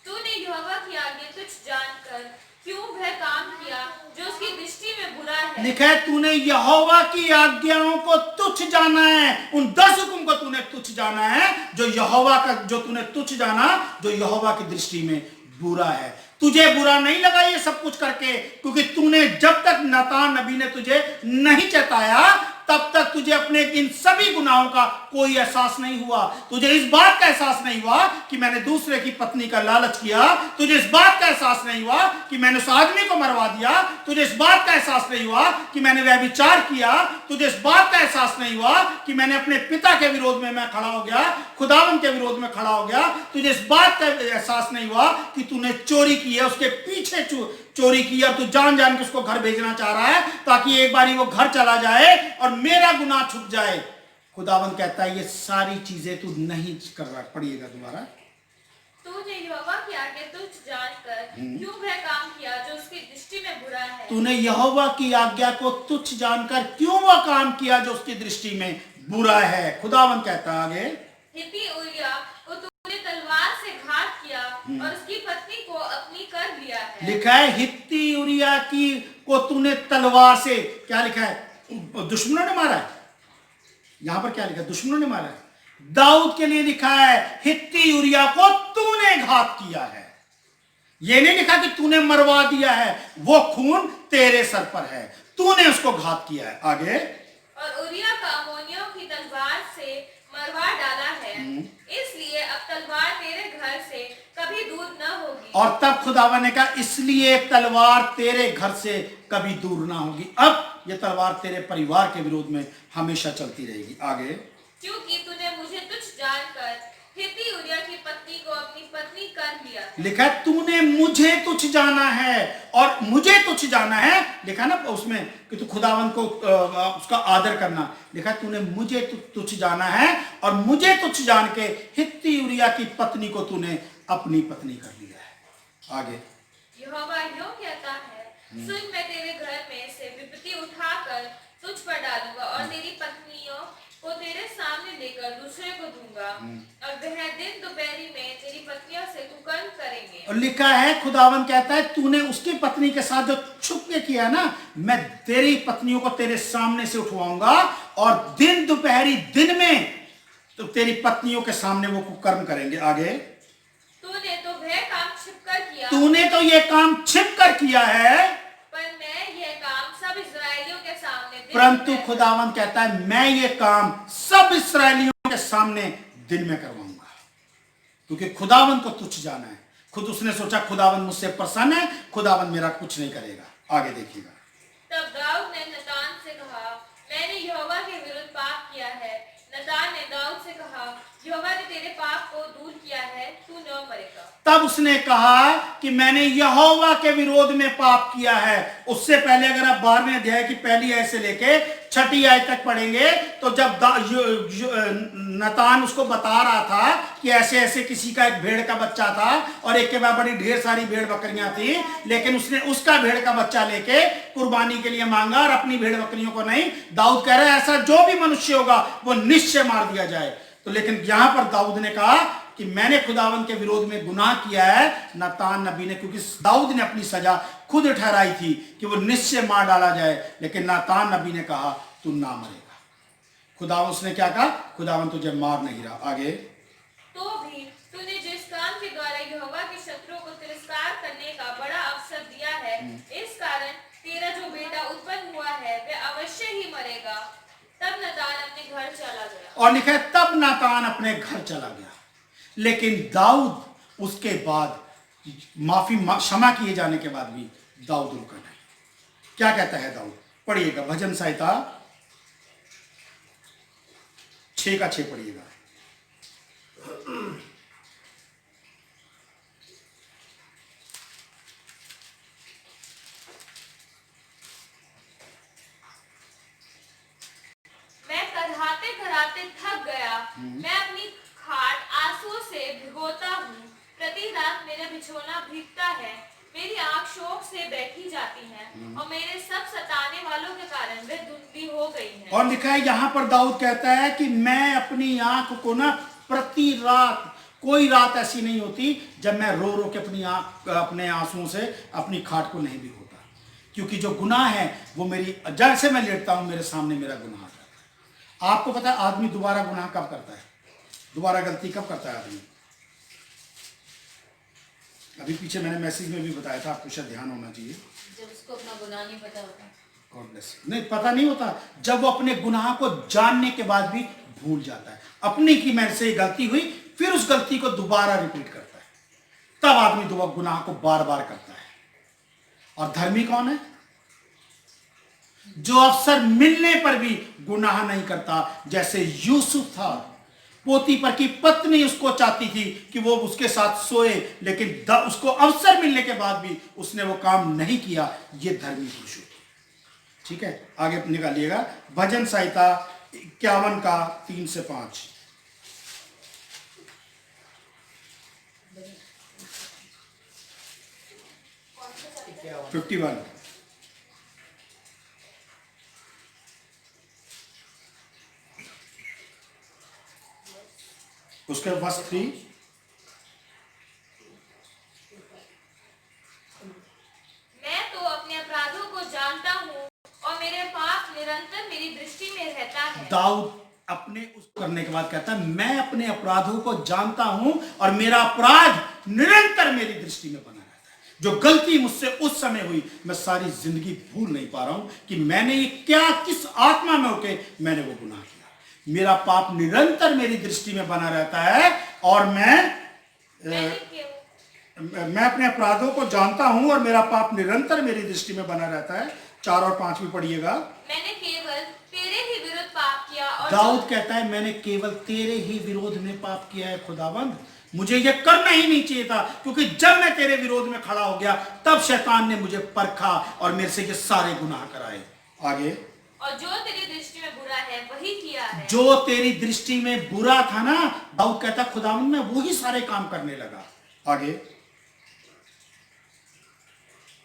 तूने यहोवा की आज्ञा तुझ जानकर क्यों वह काम किया जो उसकी दृष्टि में बुरा है। लिखा है तूने यहोवा की आज्ञाओं को तुच्छ जाना है, उन 10 हुक्म को तूने तुच्छ जाना है जो यहोवा का, जो तूने तुच्छ जाना जो यहोवा की दृष्टि में बुरा है। तुझे बुरा नहीं लगा ये सब कुछ करके, क्योंकि तूने जब तक नातान नबी ने तुझे नहीं चेताया तब तक तुझे अपने इन सभी गुनाहों का कोई एहसास नहीं हुआ। तुझे इस बात का एहसास नहीं हुआ कि मैंने दूसरे की पत्नी का लालच किया, तुझे इस बात का एहसास नहीं हुआ कि मैंने उस आदमी को मरवा दिया, तुझे इस बात का एहसास नहीं हुआ कि मैंने व्यभिचार किया, तुझे इस बात का एहसास नहीं हुआ कि मैंने अपने पिता के विरोध में मैं खड़ा हो गया, खुदावन के विरोध में खड़ा हो गया, तुझे इस बात का एहसास नहीं हुआ कि तूने चोरी की है, उसके पीछे चोरी की और तू जान जान के उसको घर भेजना चाह रहा है ताकि एक बारी वो घर चला जाए और मेरा गुनाह छुप जाए। खुदावन कहता है ये सारी चीजें तू नहीं कर रहा। पढ़िएगा दोबारा। तूने यहोवा की आज्ञा तुझ जानकर क्यों वह काम किया जो उसकी दृष्टि में बुरा है। तूने यहोवा की आज्ञा को तुच्छ जानकर क्यों वह काम किया जो उसकी दृष्टि में बुरा है। खुदावन कहता है आगे, हित्ती उरिय्याह को तूने तलवार से घात किया और उसकी पत्नी को अपनी कर लिया है। लिखा है हित्ती उरिय्याह की को तूने तलवार से, क्या लिखा है, दुश्मनों ने मारा है। यहां पर क्या लिखा है, दुश्मनों ने मारा है। दाऊद के लिए लिखा है हित्ती उरिय्याह को तूने घात किया है। यह नहीं लिखा कि तूने मरवा दिया है, वो खून तेरे सर पर है, तूने उसको घात किया है। आगे, और उरिय्याह का अम्मोनियों की तलवार से मरवा डाला है, इसलिए अब तलवार तेरे घर से कभी दूर न होगी। और तब खुदावन ने कहा इसलिए तलवार तेरे घर से कभी दूर ना होगी। अब ये तलवार तेरे परिवार के विरोध में हमेशा चलती रहेगी। आगे, क्योंकि तूने मुझे तुच्छ जानकर हित्ती उरिय्याह की पत्नी को अपनी पत्नी कर लिया है। लिखा है तूने मुझे तुच्छ जाना है, और मुझे तुच्छ जाना है लिखा ना उसमें कि तू खुदावन को उसका आदर करना। लिखा है तूने मुझे तुच्छ जाना है और मुझे तुच्छ जान के हित्ती उरिय्याह की पत्नी को तूने अपनी पत्नी कर लिया है। आगे, यहोवा यूं कहता है, सुन मैं तेरे घर में से विपत्ति उठाकर तुझ पर डालूंगा और तेरी पत्नियों को तेरे सामने लेकर दूसरे को दूंगा और वह दिन दोपहरी में तेरी पत्नियों से कुकर्म करेंगे। और लिखा है खुदावन कहता है तूने उसकी पत्नी के साथ जो छुप के किया ना, मैं तेरी पत्नियों को तेरे सामने से उठवाऊंगा और दिन दोपहरी दिन में तो तेरी पत्नियों के सामने वो कुकर्म करेंगे। आगे, तूने तो वह काम छिपकर किया, तूने तो ये काम छिप कर किया है, पर मैं यह काम सब इस्राएलियों के सामने दिन परंतु में खुदावन कहता है मैं ये काम सब इस्राएलियों के सामने दिन में करवाऊंगा। क्योंकि खुदावन को तुच्छ जाना है। खुद उसने सोचा खुदावन मुझसे प्रसन्न है, खुदावन मेरा कुछ नहीं करेगा। आगे देखिएगा। तब दाऊद ने नतान से कहा, मैंने यहोवा के विरुद्ध पाप किया है। नतान ने दाऊद से कहा, यहोवा ने तेरे पाप को दूर किया है, तू न मरेगा। तब उसने कहा कि मैंने यहोवा के विरोध में पाप किया है। उससे पहले अगर आप 12वें अध्याय की पहली आयत से लेके 6ठी आयत तक पढ़ेंगे तो जब नतान उसको बता रहा था कि ऐसे ऐसे किसी का एक भेड़ का बच्चा था और एक के बाद बड़ी ढेर सारी भेड़ बकरियां थी, लेकिन उसने उसका भेड़ का बच्चा लेके कुर्बानी के लिए मांगा और अपनी भेड़ बकरियों को नहीं। दाऊद कह रहा है ऐसा जो भी मनुष्य होगा वो निश्चय मार दिया जाए। तो लेकिन यहां पर दाऊद ने कहा कि मैंने खुदावन के विरोध में गुनाह किया है। नतान नबी ने, क्योंकि दाऊद ने अपनी सजा खुद ठहराई थी कि वो निश्चय मार डाला जाए, लेकिन नातान नबी ने कहा तू ना मरेगा। खुदावन उसने क्या कहा, खुदावन तुझे मार नहीं रहा। आगे, तो भी तूने जिस काम के द्वारा यहोवा के शत्रुओं को तिरस्कार करने का बड़ा अवसर दिया है, इस कारण तेरा जो बेटा उत्पन्न हुआ है वह अवश्य ही मरेगा। तब नतान अपने घर चला गया। और लिखा है तब नातान अपने घर चला गया। लेकिन दाऊद उसके बाद क्षमा किए जाने के बाद भी दाऊद रुका नहीं। क्या कहता है दाऊद, पढ़िएगा भजन संहिता 6:6 पढ़िएगा। मैं कराहते कराहते थक गया, मैं अपनी खाट आंसुओं से भिगोता हूँ। प्रति रात मेरा बिछौना भीगता है, मेरी आंख शोक से बैठी जाती है और मेरे सब सताने वालों के कारण वे धुंधली हो गई है। और लिखा है यहां पर दाऊद कहता है कि मैं अपनी आंख को ना प्रति रात, कोई रात ऐसी नहीं होती जब मैं रो रो के अपने आंसुओं से अपनी खाट को नहीं भिगोता, क्योंकि जो गुनाह है वो मेरी, जैसे मैं लेटता हूं मेरे सामने मेरा गुनाह आता है। आपको पता है आदमी दोबारा गुनाह कब करता है, दोबारा गलती कब करता है आदमी? अभी पीछे मैंने मैसेज में भी बताया था, आपको शायद ध्यान होना चाहिए। जब उसको अपना गुनाह नहीं पता होता। God bless. नहीं पता नहीं होता, जब वो अपने गुनाह को जानने के बाद भी भूल जाता है, अपनी की मेरे से गलती हुई, फिर उस गलती को दोबारा रिपीट करता है, तब आदमी दोबारा गुनाह को बार बार करता है। और धर्मी कौन है? जो अवसर मिलने पर भी गुनाह नहीं करता। जैसे यूसुफ था, पोतीफर की पत्नी उसको चाहती थी कि वो उसके साथ सोए, लेकिन उसको अवसर मिलने के बाद भी उसने वो काम नहीं किया। ये धर्मी पुरुष होते। ठीक है, आगे निकालिएगा भजन संहिता 51 का 3 से 5। क्या 51 उसके वर्ष 3। मैं तो अपने अपराधों को जानता हूँ और मेरे पाप निरंतर मेरी दृष्टि में रहता है। दाऊद अपने उस करने के बाद कहता है मैं अपने अपराधों को जानता हूं और मेरा अपराध निरंतर मेरी दृष्टि में बना रहता है। जो गलती मुझसे उस समय हुई मैं सारी जिंदगी भूल नहीं पा रहा हूं कि मैंने ये क्या, किस आत्मा में होके मैंने वो गुनाह किया। मेरा पाप निरंतर मेरी दृष्टि में बना रहता है और मैं अपने अपराधों को जानता हूं और मेरा पाप निरंतर मेरी दृष्टि में बना रहता है। 4 और 5 भी पढ़िएगा। मैंने केवल तेरे ही विरुद्ध पाप किया और दाऊद कहता है मैंने केवल तेरे ही विरोध में पाप किया है खुदावंद, मुझे ये करना ही नहीं चाहिए था, क्योंकि जब मैं तेरे विरोध में खड़ा हो गया तब शैतान ने मुझे परखा और मेरे से ये सारे गुनाह कराए। आगे, और जो तेरी दृष्टि में बुरा है वही किया है। जो तेरी दृष्टि में बुरा था ना, दाऊद कहता खुदावंद मैं वही सारे काम करने लगा। आगे,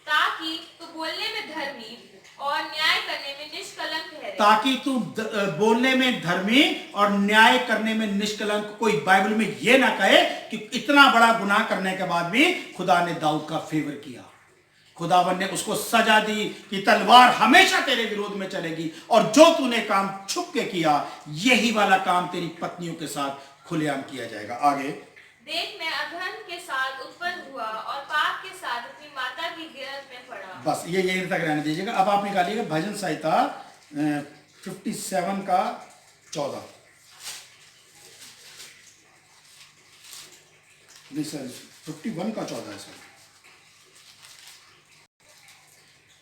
ताकि तू बोलने में धर्मी और न्याय करने में निष्कलंक ठहरे। ताकि तू बोलने में धर्मी और न्याय करने में निष्कलंक। कोई बाइबल में ये ना कहे कि इतना बड़ा गुनाह करने के बाद भी खुदा ने दाऊद का फेवर किया। खुदावन ने उसको सजा दी कि तलवार हमेशा तेरे विरोध में चलेगी और जो तूने काम छुप के किया यही वाला काम तेरी पत्नियों के साथ खुलेआम किया जाएगा। आगे, देख मैं अधर्म के साथ उत्पन्न हुआ और पाप के साथ अपनी माता की गिरफ्त में पड़ा। बस ये यहीं तक रहने दीजिएगा। अब आप निकालिएगा भजन संहिता 57 का 14। नहीं सर, 51 का 14 है सर।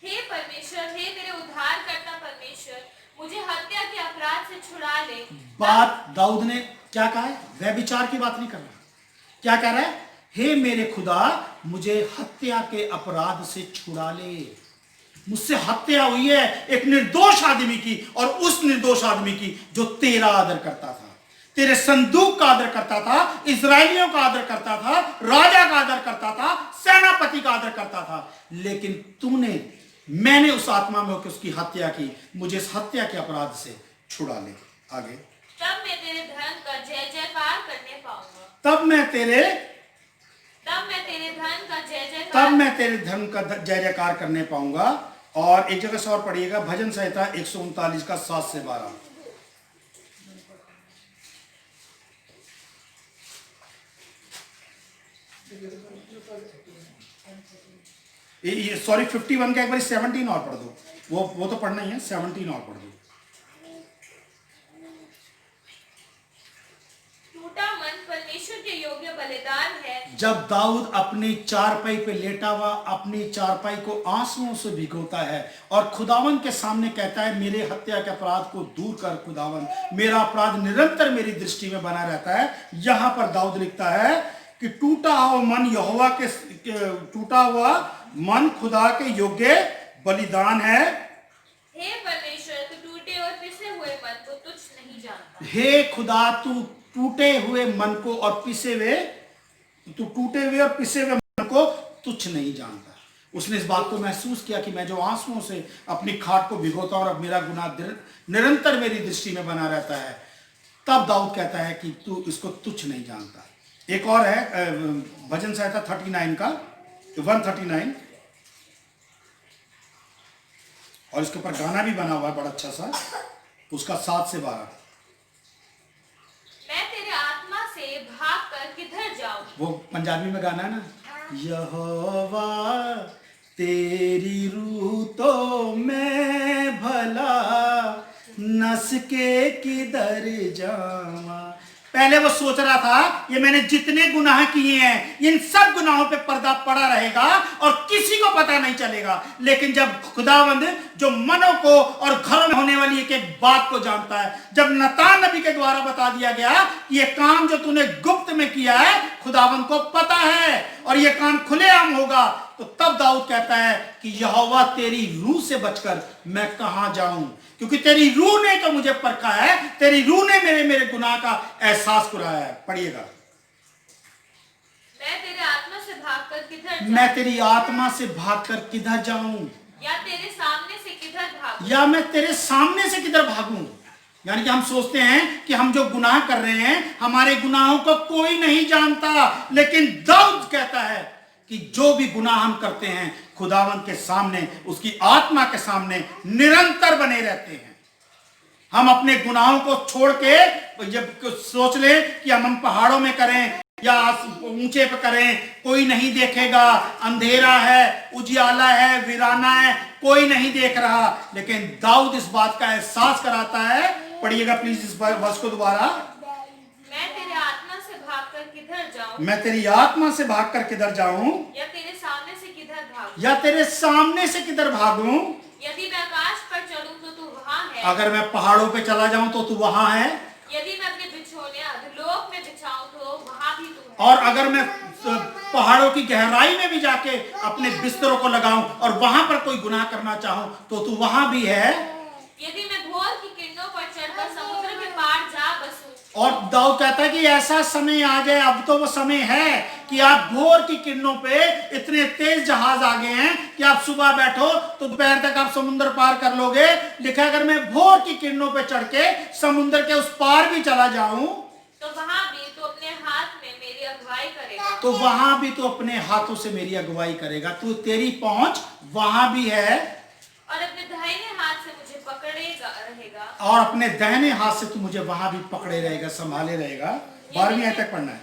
हे परमेश्वर, हे मेरे उद्धारकर्ता परमेश्वर, मुझे हत्या के अपराध से छुड़ा ले। बात दाऊद ने क्या कहा है? व्यभिचार की बात नहीं कर रहा। क्या कह रहा है? हे मेरे खुदा, मुझे हत्या के अपराध से छुड़ा ले। मुझसे हत्या हुई है एक निर्दोष आदमी की, और उस निर्दोष आदमी की जो तेरा आदर करता था, तेरे संदूक का आदर करता था, इजरायलियों का आदर करता था, राजा का आदर करता था, सेनापति का आदर करता था। लेकिन मैंने उस आत्मा में होकर उसकी हत्या की। मुझे इस हत्या के अपराध से छुड़ा ले। आगे, तब मैं तेरे धन का जय जयकार करने पाऊंगा। तब मैं तेरे धन का जय जयकार करने पाऊंगा। और एक जगह से और पढ़िएगा, भजन संहिता 139 का 7 से 12। सॉरी 51 का एक बार 17 और पढ़ दो। वो तो पढ़ना ही है, 17 और पढ़ दो। टूटा मन परमेश्वर के योग्य बलिदान है। जब दाऊद अपनी चारपाई पे लेटा हुआ अपनी चारपाई को आंसुओं से भिगोता है और खुदावन के सामने कहता है, मेरे हत्या के अपराध को दूर कर खुदावन, मेरा अपराध निरंतर मेरी दृष्टि में बना रहता है। यहां पर दाऊद लिखता है कि टूटा हुआ मन खुदा के योग्य बलिदान है। हे परमेश्वर, तू टूटे और पिसे हुए मन को तुच्छ नहीं जानता। हे खुदा, तू टूटे हुए मन को और पिसे हुए मन को तुच्छ नहीं जानता। उसने इस बात को महसूस किया कि मैं जो आंसुओं से अपनी खाट को भिगोता हूं और अब मेरा गुनाह निरंतर मेरी दृष्टि में बना रहता है। तब दाऊद कहता है कि तू इसको तुच्छ नहीं जानता। एक और है भजन संहिता 39 का 139, और इसके ऊपर गाना भी बना हुआ है बड़ा अच्छा सा, उसका 7 से 12। मैं तेरे आत्मा से भाग कर किधर जाऊं? वो पंजाबी में गाना है ना, यहोवा तेरी रूह तो मैं भला नस के किधर जावा। पहले वो सोच रहा था ये मैंने जितने गुनाह किए हैं इन सब गुनाहों पे पर्दा पड़ा रहेगा और किसी को पता नहीं चलेगा। लेकिन जब खुदावंद जो मनों को और घरों में होने वाली एक एक बात को जानता है, जब नतान नबी के द्वारा बता दिया गया कि ये काम जो तूने गुप्त में किया है खुदावंद को पता है और ये काम खुलेआम होगा, तो तब दाऊद कहता है कि यहोवा तेरी रूह से बचकर मैं कहां जाऊं, क्योंकि तेरी रूह ने तो मुझे परखा है, तेरी रूह ने मेरे गुनाह का एहसास कराया है। पढ़िएगा, मैं तेरे आत्मा से भागकर किधर जाऊं? मैं तेरी आत्मा से भागकर किधर जाऊं, या तेरे सामने से किधर भागूं? या मैं तेरे सामने से किधर भागूं। यानी कि हम सोचते हैं कि हम जो गुनाह कर रहे हैं हमारे गुनाहों को कोई नहीं जानता, लेकिन दाऊद कहता है कि जो भी गुनाह हम करते हैं खुदावंत के सामने, उसकी आत्मा के सामने निरंतर बने रहते हैं। हम अपने गुनाहों को छोड़ के जब सोच ले कि हम पहाड़ों में करें या ऊंचे पे करें, कोई नहीं देखेगा, अंधेरा है, उजियाला है, वीराना है, कोई नहीं देख रहा, लेकिन दाऊद इस बात का एहसास कराता है। पढ़िएगा प्लीज इस वर्ष को दोबारा। मैं तेरे आत्मा से भागकर किधर जाऊं? मैं तेरी आत्मा से भागकर किधर जाऊं, या तेरे सामने से किधर भागूं? या तेरे सामने से किधर भागूं। यदि मैं आकाश पर चढ़ूं तो तू वहां है। अगर मैं पहाड़ों पे चला जाऊं तो तू वहां है, यदि मैं अपने बिछौने अधोलोक में बिछाऊं तो वहां भी तू है। और अगर मैं पहाड़ों की गहराई में भी जाके अपने बिस्तरों को लगाऊं और वहां पर कोई गुनाह करना चाहूं तो तू वहां भी है। यदि मैं भोर की किरणों पर चढ़कर समुद्र के पार जा बसूं। और दाऊद कहता है कि ऐसा समय आ जाए, अब तो वो समय है कि आप भोर की किरणों पे इतने तेज जहाज आ गए हैं कि आप सुबह बैठो तो दोपहर तक आप समुद्र पार कर लोगे। लिखा अगर मैं भोर की किरणों पे चढ़ के समुद्र के उस पार भी चला जाऊं तो वहां भी तो अपने हाथ में मेरी अगुवाई करेगा। तो वहां भी तो अपने हाथों से मेरी अगुवाई करेगा। तू तेरी पहुंच वहां भी है और अपने दाहिने हाथ से मुझे पकड़ेगा रहेगा। और अपने दाहिने हाथ से तू मुझे वहां भी पकड़े रहेगा, संभाले रहेगा। 12वीं आयत तक पढ़ना है।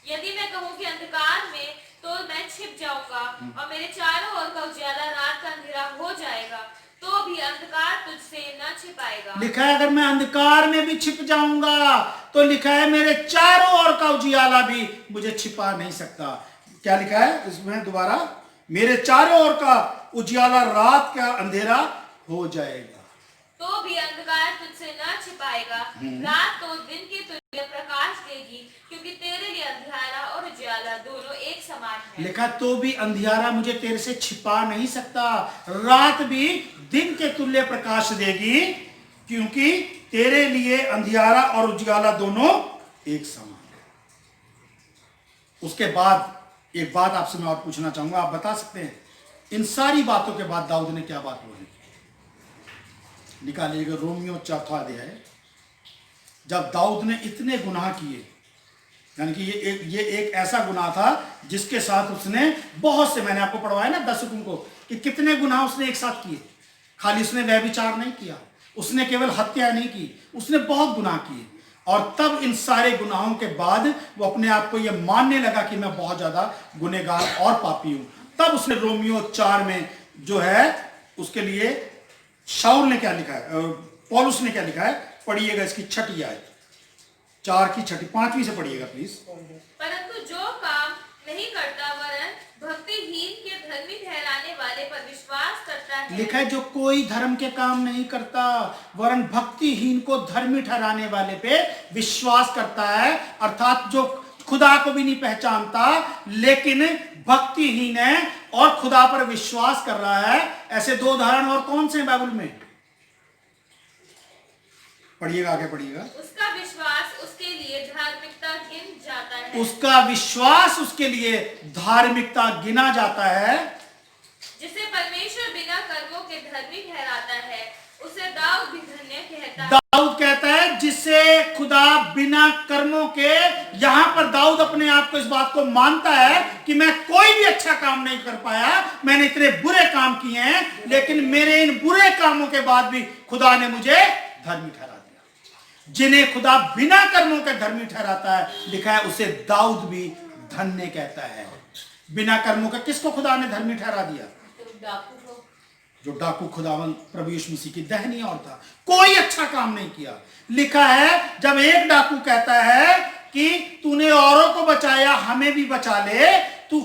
यदि मैं कहूँ कि अंधकार में तो मैं छिप जाऊंगा और मेरे चारों ओर का उजाला रात का अंधेरा हो जाएगा, तो भी अंधकार तुझसे न छिपाएगा। लिखा है अगर मैं अंधकार में भी छिप जाऊंगा तो लिखा है मेरे चारों ओर का उजियाला भी मुझे छिपा नहीं सकता। क्या लिखा है इसमें दोबारा? मेरे चारों ओर का उजियाला रात का अंधेरा हो जाएगा। तो भी अंधकार तुझसे न छिपाएगा। रात तो दिन के तुल्य प्रकाश देगी, क्योंकि तेरे लिए अंधियारा और उजियाला दोनों एक समान है। लिखा तो भी अंधियारा मुझे तेरे से छिपा नहीं सकता, रात भी दिन के तुल्य प्रकाश देगी, क्योंकि तेरे लिए अंधियारा और उजियाला दोनों एक समान है। उसके बाद एक बात आपसे मैं और पूछना चाहूंगा, आप बता सकते हैं इन सारी बातों के बाद दाऊद ने क्या बात बोली? निकालिएगा रोमियो 4 अध्याय। जब दाऊद ने इतने गुनाह किए, यानी कि ये एक ऐसा गुनाह था जिसके साथ उसने बहुत से, मैंने आपको पढ़वाया ना 10 हुक्म को, कि कितने गुनाह उसने एक साथ किए। खाली उसने व्यभिचार नहीं किया, उसने केवल हत्या नहीं की, उसने बहुत गुनाह किए। और तब इन सारे गुनाहों के बाद वो अपने आप को यह मानने लगा कि मैं बहुत ज्यादा गुनहगार और पापी हूं। तब उसने रोमियो 4 में जो है उसके लिए शाऊल ने क्या लिखा है, पौलुस ने क्या लिखा है, पढ़िएगा इसकी 6ठी आयत, 4 की 6ठी, 5वीं से पढ़िएगा प्लीज। परंतु जो काम नहीं करता वरन भक्तिहीन के धर्मी ठहराने वाले पर विश्वास करता है। लिखा है जो कोई धर्म के काम नहीं करता वरन भक्तिहीन को धर्मी ठहराने वाले पे विश्वास करता है, अर्थात जो खुदा को भी नहीं पहचानता लेकिन भक्तिहीन है और खुदा पर विश्वास कर रहा है। ऐसे 2 उदाहरण और कौन से हैं बाइबल में? पढ़िएगा, आगे पढ़िएगा। उसका विश्वास उसके लिए धार्मिकता गिन जाता है। उसका विश्वास उसके लिए धार्मिकता गिना जाता है। जिसे परमेश्वर बिना कर्मों के धर्मी ठहराता है, उसे दाऊद भी धन्य कहता है। दाऊद कहता है जिसे खुदा बिना कर्मों के, यहां पर दाऊद अपने आप को इस बात को मानता है कि मैं कोई भी अच्छा काम नहीं कर पाया, मैंने इतने बुरे काम किए हैं, लेकिन मेरे इन बुरे कामों के बाद भी खुदा ने मुझे धर्मी ठहरा दिया। जिन्हें खुदा बिना कर्मों के धर्मी ठहराता है, लिखा है उसे दाऊद भी धन्य कहता है। बिना कर्मों के किसको खुदा ने धर्मी ठहरा दिया? जो डाकू खुदावन प्रभु यीशु मसीह की दाहिनी ओर था, कोई अच्छा काम नहीं किया। लिखा है जब एक डाकू कहता है कि तूने औरों को बचाया, हमें भी बचा ले, तू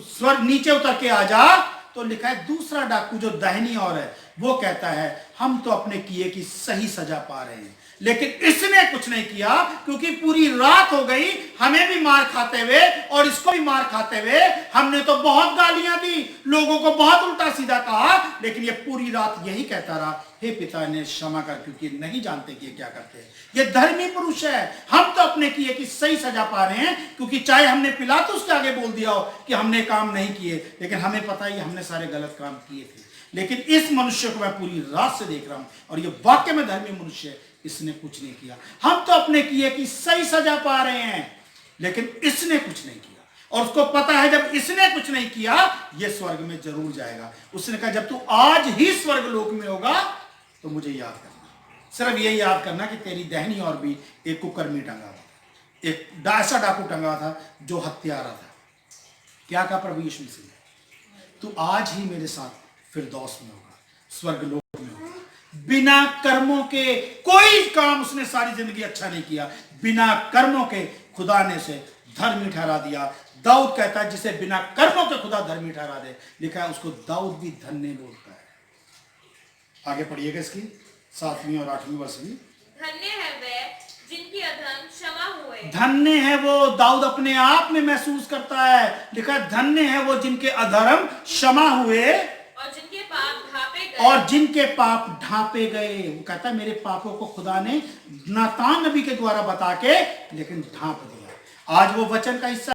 स्वर्ग नीचे उतर के आ जा, तो लिखा है दूसरा डाकू जो दाहिनी ओर है वो कहता है हम तो अपने किए की सही सजा पा रहे हैं, लेकिन इसने कुछ नहीं किया, क्योंकि पूरी रात हो गई हमें भी मार खाते हुए और इसको भी मार खाते हुए। हमने तो बहुत गालियां दी, लोगों को बहुत उल्टा सीधा कहा, लेकिन ये पूरी रात यही कहता रहा, हे पिता ने क्षमा कर, क्योंकि नहीं जानते कि ये क्या करते हैं। ये धर्मी पुरुष है, हम तो अपने किए की सही सजा पा रहे हैं, क्योंकि चाहे हमने पिलातुस के आगे बोल दिया हो कि हमने काम नहीं किए, लेकिन हमें पता है हमने सारे गलत काम किए थे। लेकिन इस मनुष्य को मैं पूरी रात से देख रहा हूं और ये वाक्य में धर्मी मनुष्य है, इसने कुछ नहीं किया। हम तो अपने किए की सही सजा पा रहे हैं, लेकिन इसने कुछ नहीं किया, और उसको पता है जब इसने कुछ नहीं किया ये स्वर्ग में जरूर जाएगा। उसने कहा जब तू आज ही स्वर्ग लोक में होगा तो मुझे याद करना, सिर्फ ये याद करना कि तेरी दाहिनी ओर भी एक कुकर्मी टंगा हुआ, एक ऐसा डाकू टंगा था जो हत्यारा था। क्या कहा प्रभु यीशु मसीह ने? तू आज ही मेरे साथ फिरदौस में होगा, स्वर्ग लोक में होगा। बिना कर्मों के कोई काम उसने सारी जिंदगी अच्छा नहीं किया, बिना कर्मों के खुदा ने उसे धर्मी ठहरा दिया। दाऊद कहता है जिसे बिना कर्मों के खुदा धर्मी ठहरा दे, लिखा है उसको दाऊद भी धन्य बोलता है। आगे पढ़िएगा इसकी 7वीं और 8वीं वर्ष भी। धन्य है वे जिनकी अधर्म क्षमा हुए। धन्य है वो, दाऊद अपने आप में महसूस करता है, लिखा है धन्य है वो जिनके अधर्म क्षमा हुए और जिनके पाप ढांपे गए। और जिनके पाप ढांपे गए। वो कहता है मेरे पापों को खुदा ने नातान नबी के द्वारा बता के लेकिन ढांप दिया। आज वो वचन का हिस्सा